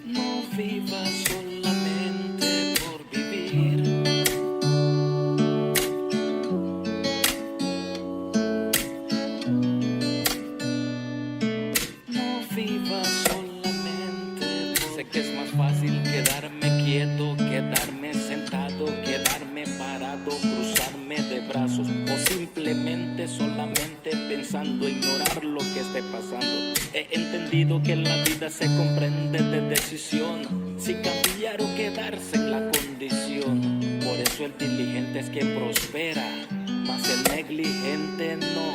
No vivas solamente por vivir. No vivas solamente por... Sé que es más fácil quedarme quieto, quedarme sentado, quedarme parado, cruzarme de brazos o simplemente solamente pensando ignorar lo que esté pasando. He entendido que la vida se comprende de decisión, si cambiar o quedarse en la condición. Por eso el diligente es quien prospera, mas el negligente no.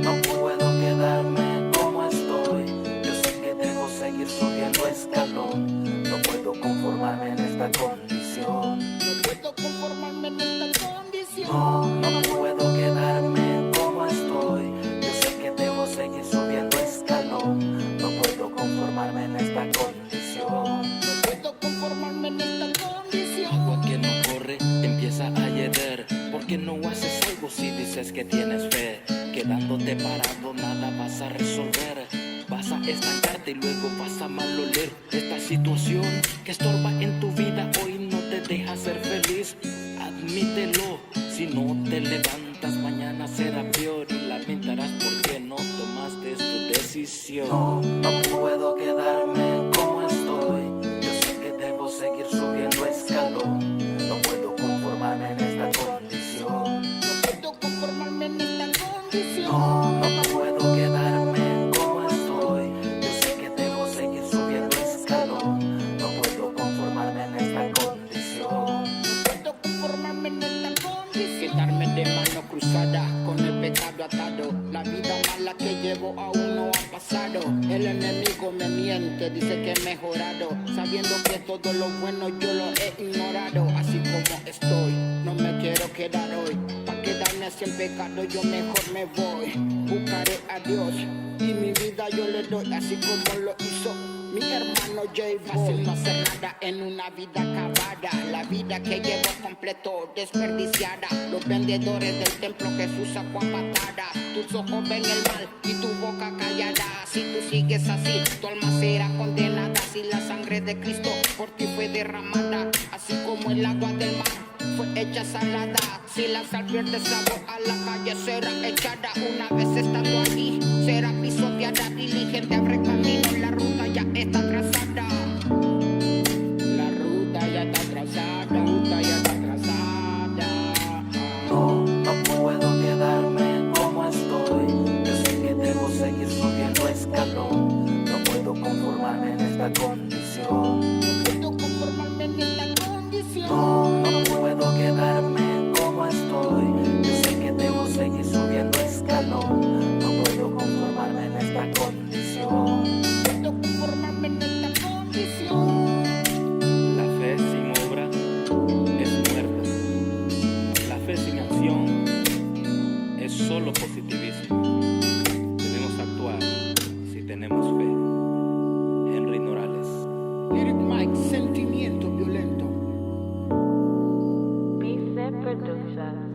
No puedo quedarme como estoy. Yo sé que debo seguir subiendo escalón. No puedo conformarme en esta condición. No puedo conformarme en esta condición. No puedo quedarme como estoy. Yo sé que debo seguir subiendo escalón. No puedo conformarme en esta condición. No puedo conformarme en esta condición. Agua que no corre empieza a llover. ¿Por qué no haces algo si dices que tienes fe? Quedándote parado nada vas a resolver. Vas a estancarte y luego vas a maloler. Esta situación que estorba en tu vida hoy no te deja ser feliz. Admítelo, si no te levantas mañana será peor y lamentarás porque no tomaste tu decisión. No puedo quedarme como estoy. Yo sé que debo seguir subiendo escalón. No puedo conformarme en esta condición. No puedo conformarme en esta condición. No puedo quedarme como estoy. Yo sé que debo seguir subiendo escalón. No puedo conformarme en esta condición. No puedo conformarme en esta condición. Quedarme de mano cruzada con el pecado atado. La vida mala que llevo aún no ha pasado. El enemigo me miente, dice que he mejorado, sabiendo que todo lo bueno yo lo he ignorado. Así como estoy, no me quiero quedar hoy. Pa' quedarme así en pecado yo mejor me voy. Buscaré a Dios y mi vida yo le doy, así como lo hizo mi hermano J. Fácil no hacer nada en una vida acabada. La vida que llevo completo desperdiciada. Los vendedores del templo Jesús sacó a patada. Tus ojos ven el mal y tu boca callada. Si tú sigues así, tu alma será condenada. Si la sangre de Cristo por ti fue derramada, así como el agua del mar fue hecha salada. Si la sal pierde sabor, a la calle será echada. Una vez estando allí, será pisoteada. Diligente abre camino, la ruta ya está trazada. La ruta ya está trazada. La ruta ya está trazada. No puedo quedarme como estoy. Yo sé que debo seguir subiendo escalón. No puedo conformarme en esta condición. No puedo conformarme en esta condición. No puedo quedarme como estoy. Yo sé que debo seguir subiendo escalón. No puedo conformarme en esta condición. No puedo conformarme en esta condición. La fe sin obra es muerta. La fe sin acción es solo positivismo. Debemos actuar si tenemos fe. Henry Norales. Lyric Mike, sentimiento violento. Peace Production.